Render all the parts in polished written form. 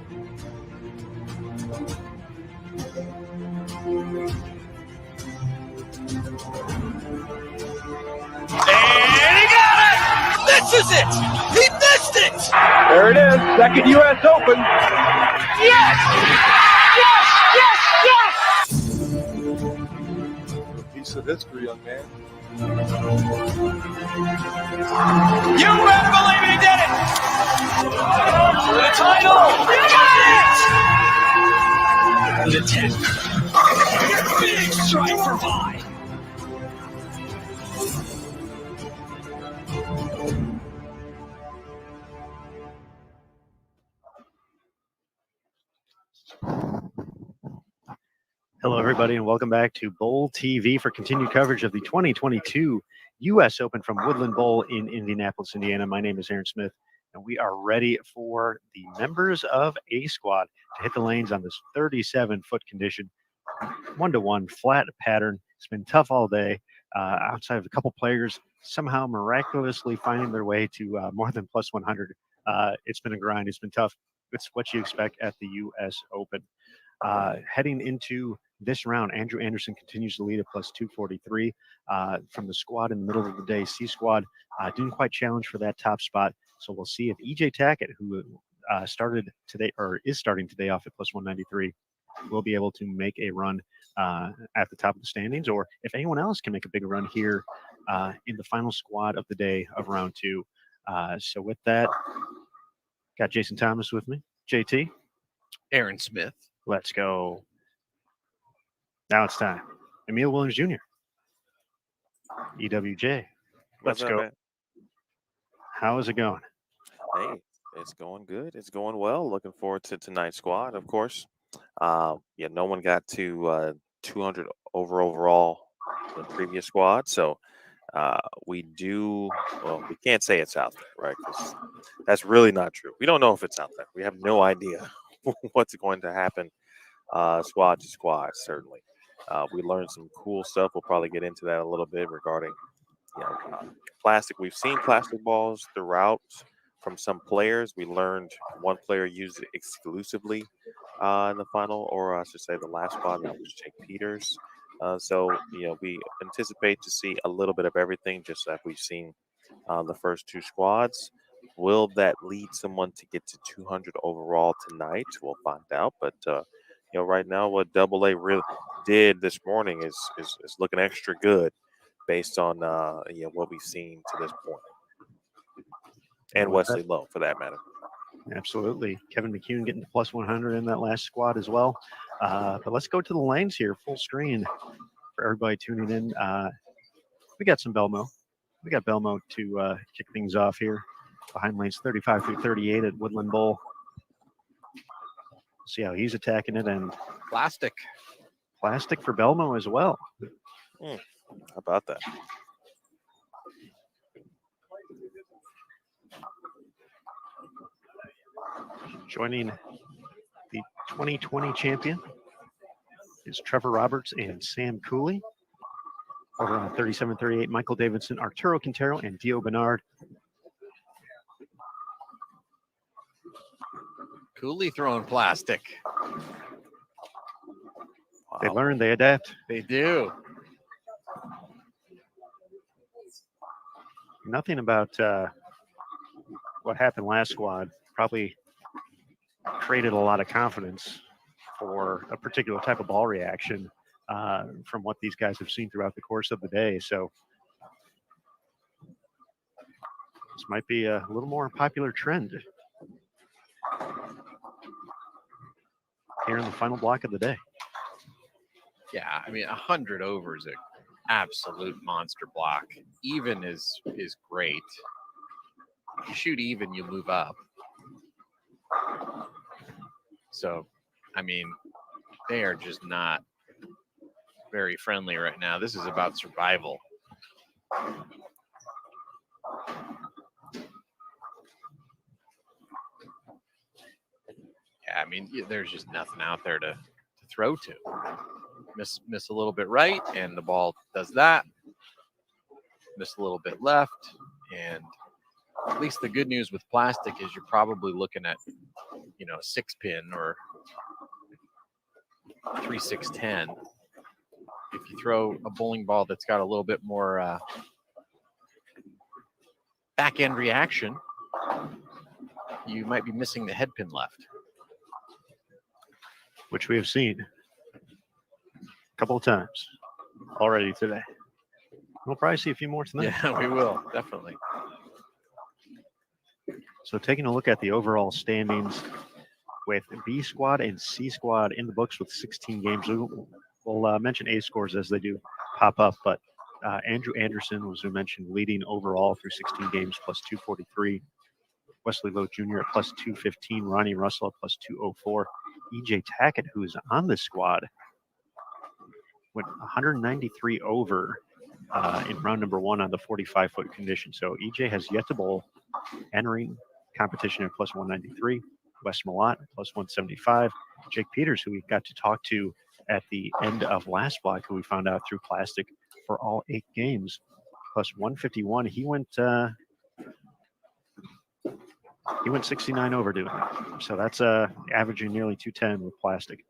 he got it! Misses it! He missed it! There it is, second U.S. Open. Yes! Yes! Yes! A piece of history, young man. You better believe he did it! For the title! He got it! The 10. Big strike for Vi. Hello, everybody, and welcome back to Bowl TV for continued coverage of the 2022 U.S. Open from Woodland Bowl in Indianapolis, Indiana. My name is Aaron Smith, and we are ready for the members of A Squad to hit the lanes on this 37-foot condition. 1-to-1 flat pattern. It's been tough all day. Outside of a couple players somehow miraculously finding their way to more than plus 100. It's been a grind. It's been tough. It's what you expect at the U.S. Open. Heading into this round, Andrew Anderson continues to lead at plus 243 from the squad in the middle of the day. C Squad didn't quite challenge for that top spot. So we'll see if EJ Tackett, who started today or is starting today off at plus 193, will be able to make a run at the top of the standings, or if anyone else can make a big run here in the final squad of the day of round two. So with that, got Jason Thomas with me. JT. Aaron Smith. Let's go. Now it's time. Emil Williams Jr. EWJ. Let's go. Man? How is it going? Hey, it's going good. It's going well. Looking forward to tonight's squad, of course. No one got to 200 overall in the previous squad. So we can't say it's out there, right? 'Cause that's really not true. We don't know if it's out there. We have no idea what's going to happen squad to squad, certainly. We learned some cool stuff. We'll probably get into that a little bit regarding plastic. We've seen plastic balls throughout from some players. We learned one player used it exclusively in the final, or I should say the last spot, that was Jake Peters. We anticipate to see a little bit of everything, just like we've seen the first two squads. Will that lead someone to get to 200 overall tonight? We'll find out. But right now, what AA really did this morning is looking extra good, based on what we've seen to this point, and Wesley Lowe for that matter. Absolutely. Kevin McCune getting to plus 100 in that last squad as well. But let's go to the lanes here, full screen for everybody tuning in. We got some Belmo. We got Belmo to kick things off here. Behind lanes 35 through 38 at Woodland Bowl. See how he's attacking it, and Plastic for Belmo as well. How about that? Joining the 2020 champion is Trevor Roberts and Sam Cooley. Over on 37-38, Michael Davidson, Arturo Quintero, and Dio Bernard. Cooley throwing plastic. They learn, they adapt. They do. Nothing about what happened last squad probably created a lot of confidence for a particular type of ball reaction from what these guys have seen throughout the course of the day. So this might be a little more popular trend here in the final block of the day. Yeah, I mean, 100 over is an absolute monster block. Even is great. If you shoot even, you move up. So, I mean, they are just not very friendly right now. This is about survival. Yeah, I mean, there's just nothing out there to throw to. Miss a little bit right, and the ball does that. Miss a little bit left, and at least the good news with plastic is you're probably looking at a 6-pin or 3-6-10. If you throw a bowling ball that's got a little bit more back end reaction, you might be missing the head pin left. Which we have seen a couple of times already today. We'll probably see a few more tonight. Yeah, we will, definitely. So taking a look at the overall standings with B squad and C squad in the books with 16 games. We'll mention A scores as they do pop up, but Andrew Anderson, as we mentioned, leading overall through 16 games, plus 243. Wesley Lowe Jr. at plus 215. Ronnie Russell at plus 204. EJ Tackett, who is on this squad, went 193 over in round number 1 on the 45-foot condition. So EJ has yet to bowl, entering competition at plus 193. Wes Malott at plus 175. Jake Peters, who we got to talk to at the end of last block, who we found out through Plastic for all 8 games, plus 151. He went 69 over doing it. So that's averaging nearly 210 with Plastic.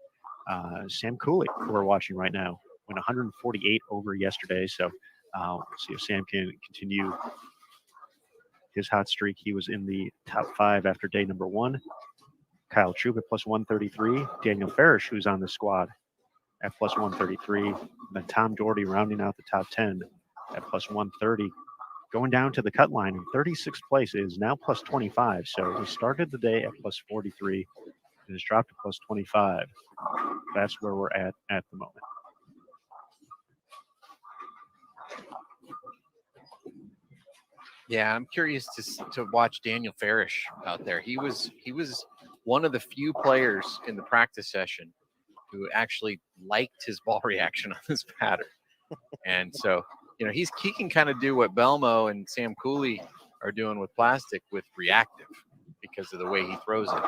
Sam Cooley, who we're watching right now, went 148 over yesterday. So we'll see if Sam can continue his hot streak. He was in the top 5 after day number 1. Kyle Troop at plus 133. Daniel Farish, who's on the squad, at plus 133. Then Tom Doherty rounding out the top 10 at plus 130. Going down to the cut line in 36th place is now plus 25. So we started the day at plus 43 and has dropped to plus 25. That's where we're at the moment. Yeah, I'm curious to watch Daniel Farish out there. He was one of the few players in the practice session who actually liked his ball reaction on this pattern. And so, he can kind of do what Belmo and Sam Cooley are doing with Plastic with reactive because of the way he throws it.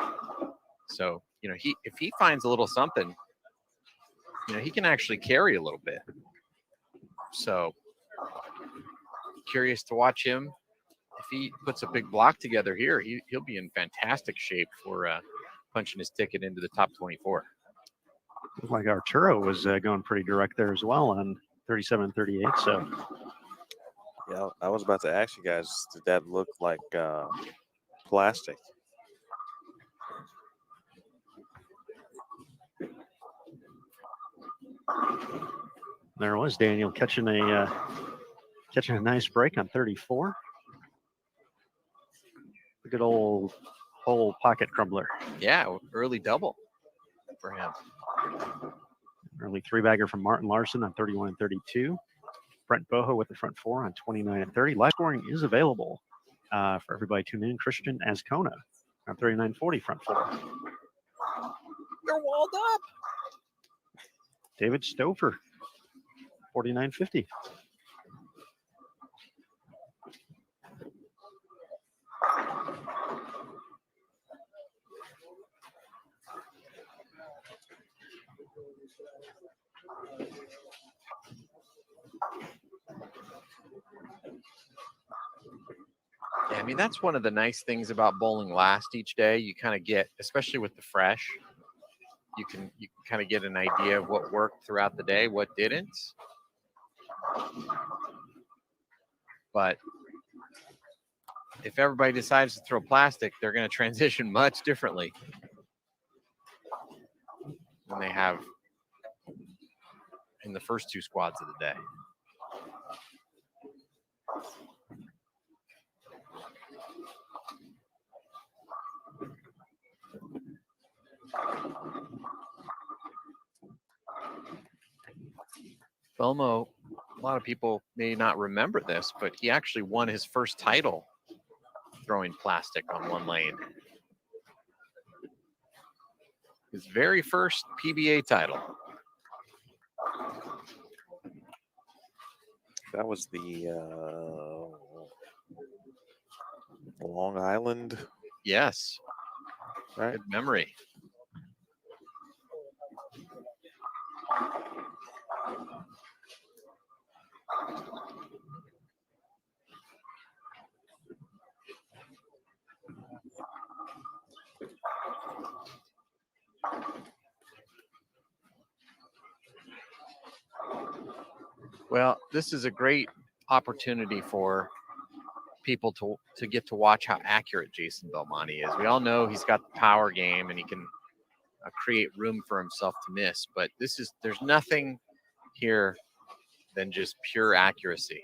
So, if he finds a little something, he can actually carry a little bit. So curious to watch him. If he puts a big block together here, he'll be in fantastic shape for punching his ticket into the top 24. Looked like Arturo was going pretty direct there as well on 37 and 38. So, yeah, I was about to ask you guys, did that look like Plastic? There was Daniel catching a nice break on 34. A good old whole pocket crumbler. Yeah, early double for him. Early 3-bagger from Martin Larson on 31 and 32. Brent Boho with the front 4 on 29 and 30. Live scoring is available for everybody tuning in. Christian Ascona on 39-40 front 4. They're walled up. David Stover, 49-50. Yeah, I mean, that's one of the nice things about bowling last each day. You kind of get, especially with the fresh, you can kind of get an idea of what worked throughout the day, what didn't. But if everybody decides to throw Plastic, they're going to transition much differently than they have in the first 2 squads of the day. Belmo, a lot of people may not remember this, but he actually won his first title throwing Plastic on one lane. His very first PBA title. That was the Long Island. Yes. Right. Good memory. Well, this is a great opportunity for people to get to watch how accurate Jason Belmonte is. We all know he's got the power game and he can create room for himself to miss, but there's nothing here than just pure accuracy.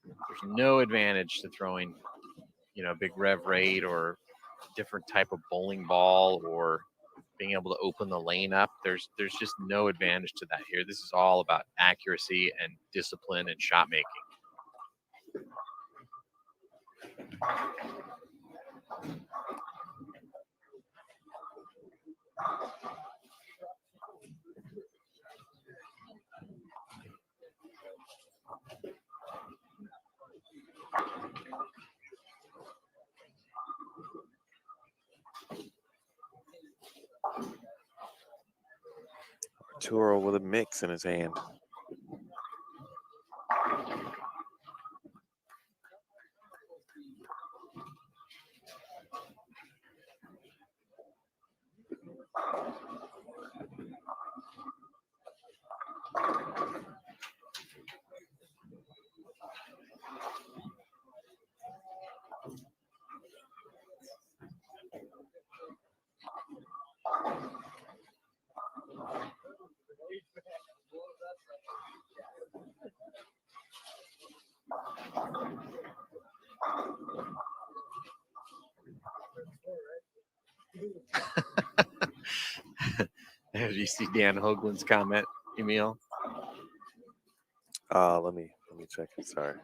There's no advantage to throwing, big rev rate or different type of bowling ball or being able to open the lane up. There's just no advantage to that here. This is all about accuracy and discipline and shot making. Arturo with a mix in his hand. Did you see Dan Hoagland's comment, Emil? Let me check it. Sorry.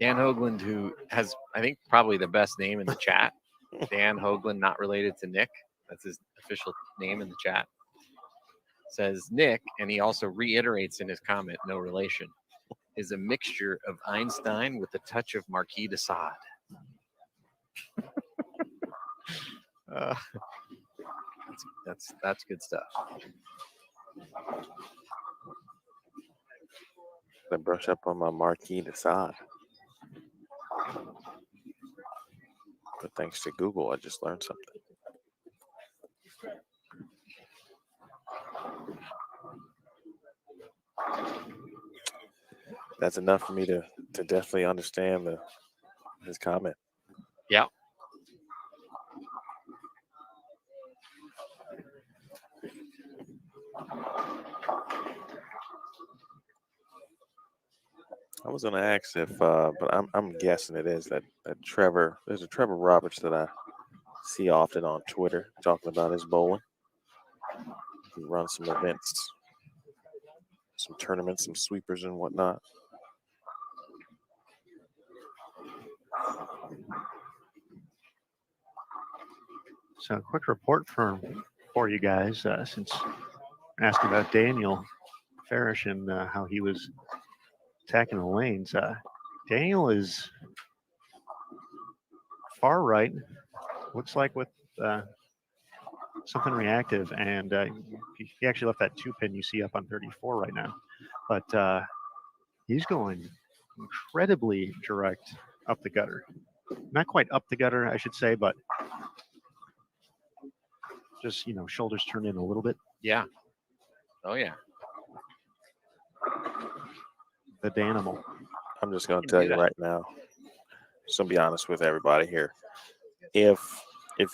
Dan Hoagland, who has, I think, probably the best name in the chat. Dan Hoagland, not related to Nick. That's his official name in the chat. Says Nick, and he also reiterates in his comment, no relation, is a mixture of Einstein with a touch of Marquis de Sade. That's good stuff. I brush up on my Marquis de Sade. But thanks to Google, I just learned something. That's enough for me to definitely understand his comment. Yeah. I was going to ask if, but I'm guessing it is that Trevor. There's a Trevor Roberts that I see often on Twitter talking about his bowling. He runs some events, some tournaments, some sweepers and whatnot. So a quick report for you guys, since asking about Daniel Farish and how he was attacking the lanes. Daniel is far right, looks like with something reactive, and he actually left that 2-pin you see up on 34 right now. But he's going incredibly direct up the gutter. Not quite up the gutter, I should say, but just, shoulders turned in a little bit. Yeah. Oh, yeah. The Danimal. I'm just going to tell you right now, just going to be honest with everybody here. If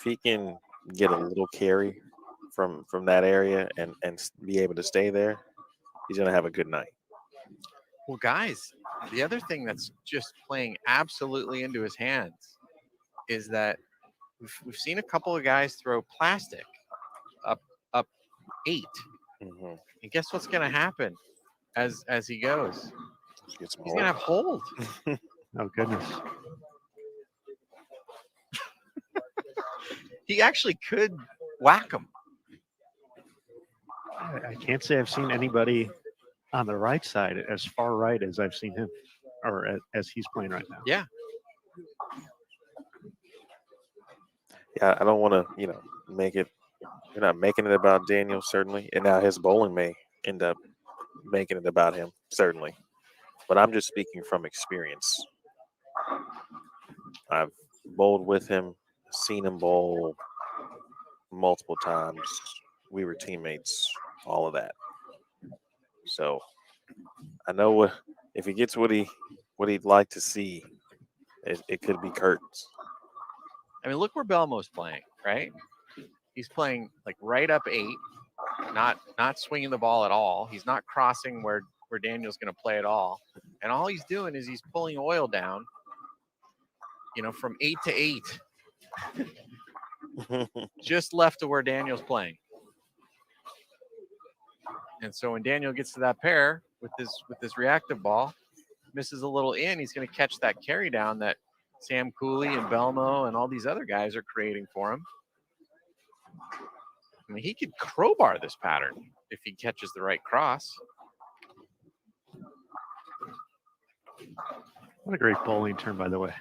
he can get a little carry from that area and be able to stay there, he's going to have a good night. Well, guys, the other thing that's just playing absolutely into his hands is that we've seen a couple of guys throw plastic up 8. Mm-hmm. And guess what's going to happen as he goes? He's going to have hold. Oh, goodness. He actually could whack him. I can't say I've seen anybody on the right side as far right as I've seen him, or as he's playing right now. Yeah. Yeah, I don't want to, make it. You're not making it about Daniel, certainly, and now his bowling may end up making it about him, certainly. But I'm just speaking from experience. I've bowled with him, seen him bowl multiple times. We were teammates, all of that. So I know what if he gets what he'd like to see, it could be curtains. I mean, look where Belmo's playing, right? He's playing like right up 8, not swinging the ball at all. He's not crossing where Daniel's going to play at all. And all he's doing is he's pulling oil down, from 8 to 8, just left of where Daniel's playing. And so when Daniel gets to that pair with this reactive ball, misses a little in, he's going to catch that carry down that Sam Cooley and Belmo and all these other guys are creating for him. I mean, he could crowbar this pattern if he catches the right cross. What a great bowling term, by the way.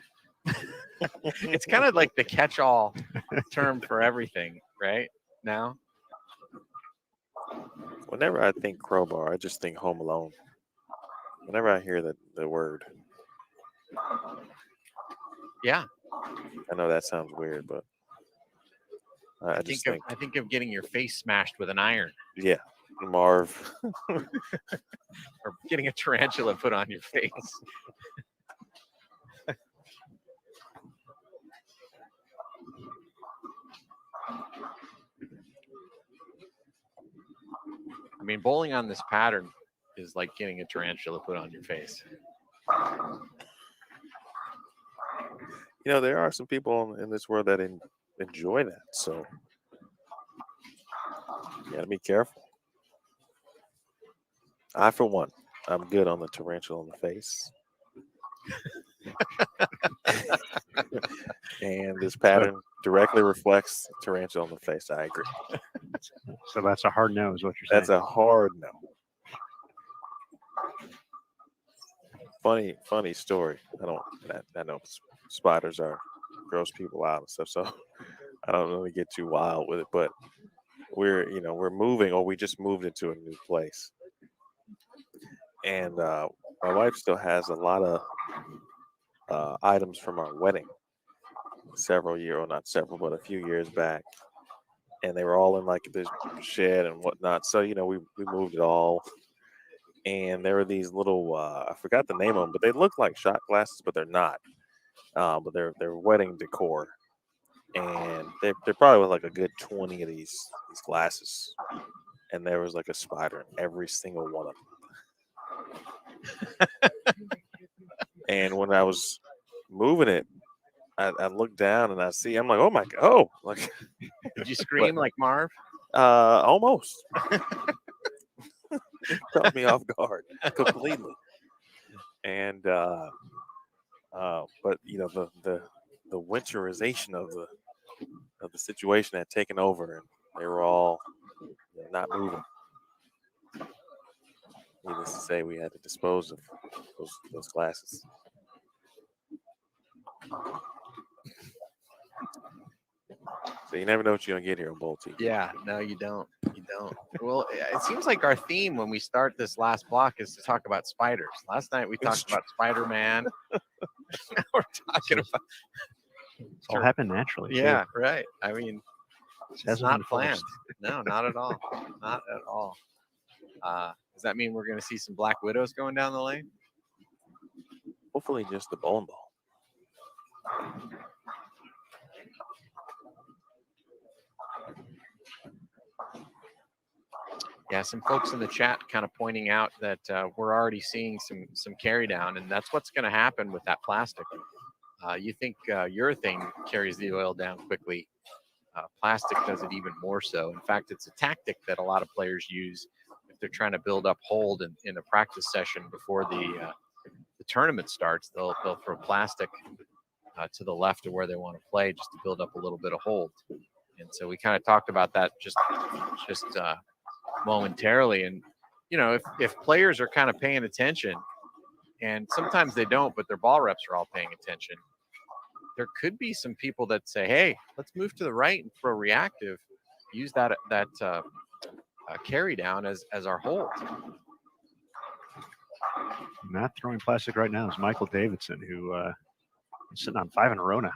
It's kind of like the catch-all term for everything right now. Whenever I think crowbar, I just think Home Alone. Whenever I hear the word. Yeah. I know that sounds weird, but I just think. I think of getting your face smashed with an iron. Yeah, Marv. Or getting a tarantula put on your face. I mean, bowling on this pattern is like getting a tarantula put on your face. There are some people in this world that enjoy that, so you gotta be careful. I, for one, I'm good on the tarantula in the face. And this pattern directly reflects tarantula on the face. I agree. So that's a hard no, is what you're saying. That's a hard no. Funny story. I know spiders are gross people out and stuff, so I don't really get too wild with it. But we're moving, or we just moved into a new place, and my wife still has a lot of items from our wedding. Not several, but a few years back, and they were all in like this shed and whatnot. So we moved it all. And there were these little I forgot the name of them, but they look like shot glasses, but they're not. But they're wedding decor, and they're probably with like a good 20 of these glasses, and there was like a spider in every single one of them. And when I was moving it, I looked down and I'm like, oh my god! Oh, like, did you scream like Marv? Almost. Caught me off guard completely. And but the winterization of the situation had taken over, and they were all not moving. Needless to say, we had to dispose of those glasses. So you never know what you're gonna get here on Bowl TV. Yeah, no, you don't. You don't. Well, it seems like our theme when we start this last block is to talk about spiders. Last night we talked about Spider-Man. Now we're talking about. It all happened naturally. Yeah, too. right. I mean, it's not planned. No, not at all. Not at all. Does that mean we're going to see some Black Widows going down the lane? Hopefully, just the bowling ball. Yeah, some folks in the chat kind of pointing out that we're already seeing some carry down, and that's what's going to happen with that plastic. You think urethane carries the oil down quickly. Plastic does it even more so. In fact, it's a tactic that a lot of players use if they're trying to build up hold in a practice session before the tournament starts. They'll throw plastic to the left of where they want to play just to build up a little bit of hold. And so we kind of talked about that just momentarily. And if players are kind of paying attention, and sometimes they don't, but their ball reps are all paying attention, there could be some people that say, hey, let's move to the right and throw reactive, use that carry down as our hold. Not throwing plastic right now is Michael Davidson, who is sitting on 5 in a row now.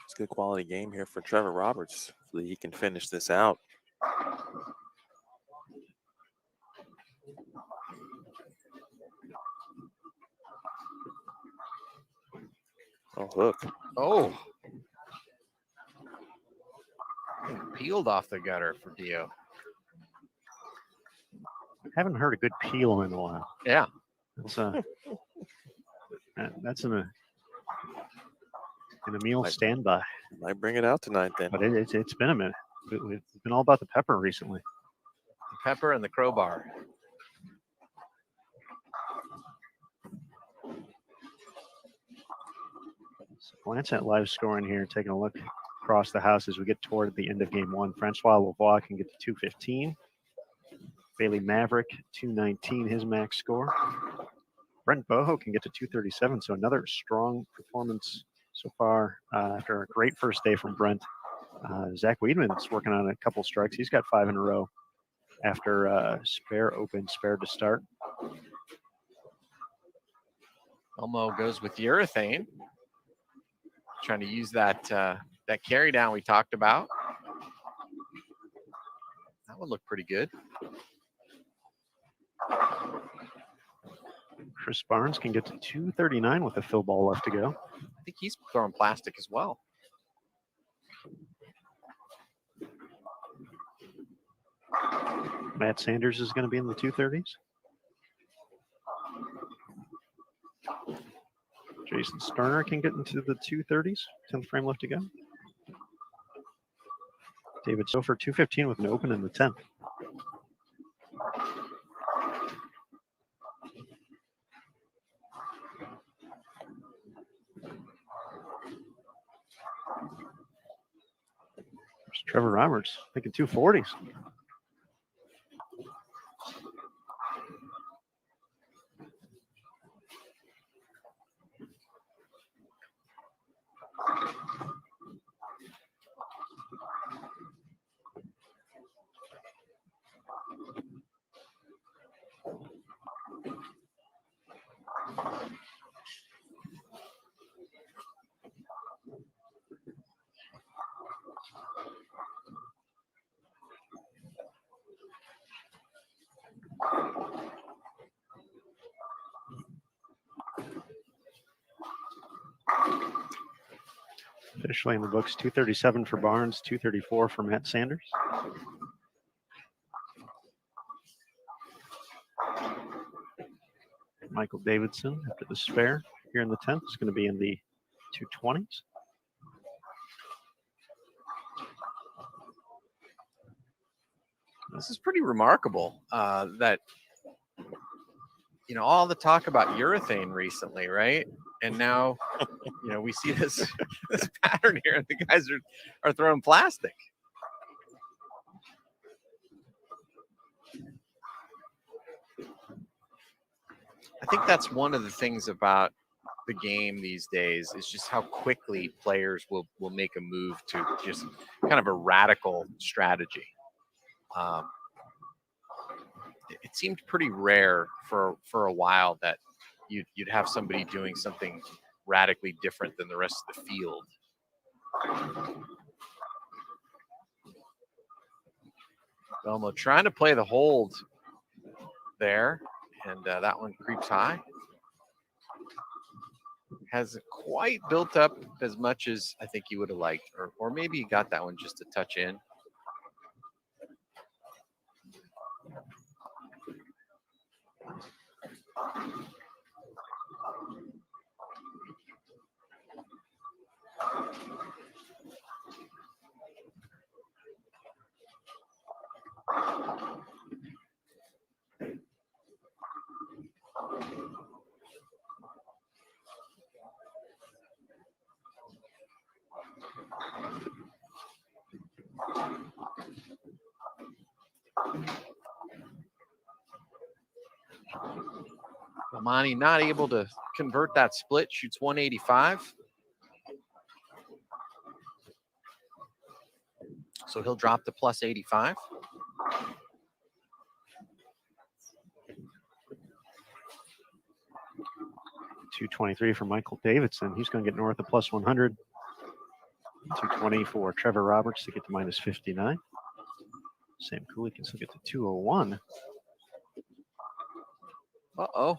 It's good quality game here for Trevor Roberts. Hopefully he can finish this out. Oh, hook. Oh. Peeled off the gutter for Dio. Haven't heard a good peel in a while. Yeah. That's an Emil standby. Might bring it out tonight then. But it's been a minute. It's been all about the pepper recently. The pepper and the crowbar. So glance at live scoring here, taking a look across the house as we get toward the end of game one. Francois Lavoie can get to 215. Bailey Maverick, 219, his max score. Brent Boho can get to 237, so another strong performance so far after a great first day from Brent. Zach Weedman's working on a couple strikes. He's got 5 in a row after spare to start. Elmo goes with urethane. Trying to use that that carry down we talked about. That would look pretty good. Chris Barnes can get to 239 with a fill ball left to go. I think he's throwing plastic as well. Matt Sanders is going to be in the 230s. Jason Sterner can get into the 230s. 10th frame left to go. David Sofer, 215 with an open in the 10th. There's Trevor Roberts thinking 240s. Officially in the books, 237 for Barnes, 234 for Matt Sanders. Michael Davidson after the spare here in the 10th is going to be in the 220s. This is pretty remarkable that, you know, all the talk about urethane recently, right? And now, you know, we see this this pattern here, and the guys are throwing plastic. I think that's one of the things about the game these days is just how quickly players will make a move to just kind of a radical strategy. It seemed pretty rare for a while that you'd have somebody doing something radically different than the rest of the field. Elmo trying to play the hold there, and that one creeps high. Hasn't quite built up as much as I think he would have liked, or maybe he got that one just a touch in. Amani not able to convert that split, shoots 185. So he'll drop to plus 85. $223 for Michael Davidson. He's going to get north of plus 100. 220 for Trevor Roberts to get to minus 59. Sam Cooley can still get to 201. Uh-oh.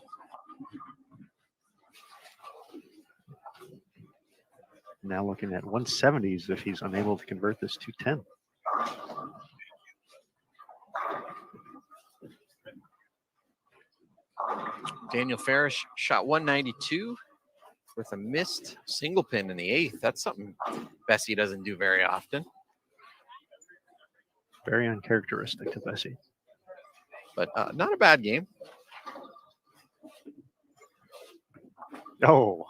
Now looking at 170s if he's unable to convert this to 10. Daniel Farish shot 192 with a missed single pin in the 8th. That's something Bessie doesn't do very often. Very uncharacteristic to Bessie. But not a bad game. Oh,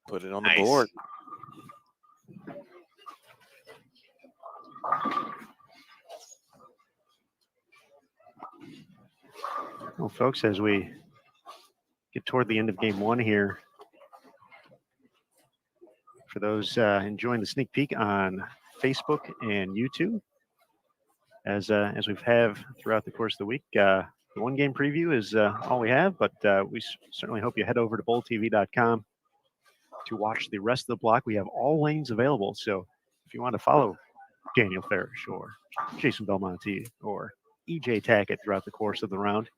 Put it on the Nice. board. well, folks, as we get toward the end of game one here, for those enjoying the sneak peek on Facebook and YouTube, as we've have throughout the course of the week, the one game preview is all we have, but we certainly hope you head over to bowltv.com to watch the rest of the block. We have all lanes available, so if you want to follow Daniel Farish or Jason Belmonte or EJ Tackett throughout the course of the round,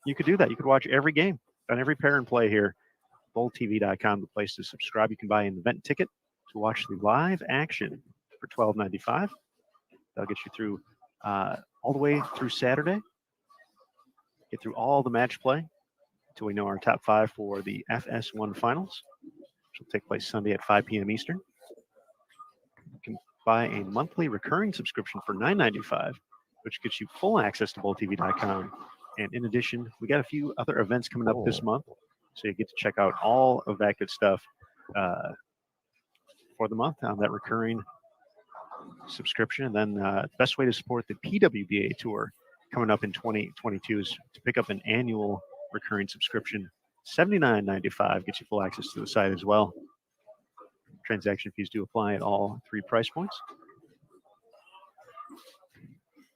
you could do that. You could watch every game on every pair and play here. bowltv.com, the place to subscribe. You can buy an event ticket to watch the live action for $12.95. That'll get you through all the way through Saturday. Get through all the match play until we know our top 5 for the FS1 finals, which will take place Sunday at 5 p.m. Eastern. You can buy a monthly recurring subscription for $9.95, which gets you full access to bowltv.com. And in addition, we got a few other events coming up this month, so you get to check out all of that good stuff for the month on that recurring subscription. And then the best way to support the PWBA tour coming up in 2022 is to pick up an annual recurring subscription. $79.95 gets you full access to the site as well. Transaction fees do apply at all 3 price points.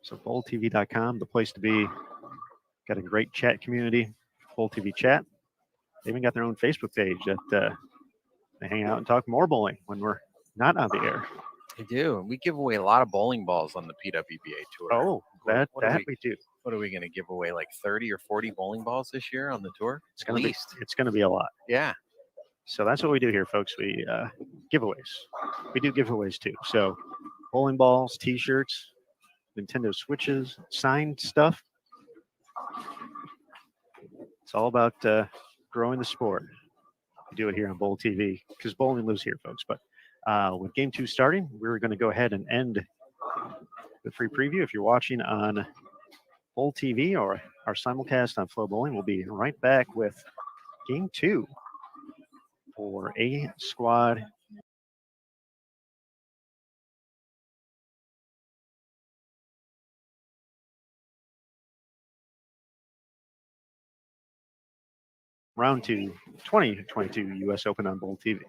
So bowltv.com, the place to be. Got a great chat community, Bowl TV chat. They even got their own Facebook page that they hang out and talk more bowling when we're not on the air. We do. And we give away a lot of bowling balls on the PWBA tour. Oh, that we do. What are we going to give away? Like 30 or 40 bowling balls this year on the tour? It's gonna be a lot. Yeah. So that's what we do here, folks. We giveaways. We do giveaways too. So bowling balls, T-shirts, Nintendo Switches, signed stuff. It's all about growing the sport. We do it here on Bowl TV because bowling lives here, folks. But with game 2 starting, we're going to go ahead and end the free preview. If you're watching on Bowl TV or our simulcast on Flow Bowling, we'll be right back with game 2 for A Squad. Round 2, 2022 U.S. Open on Bowl TV.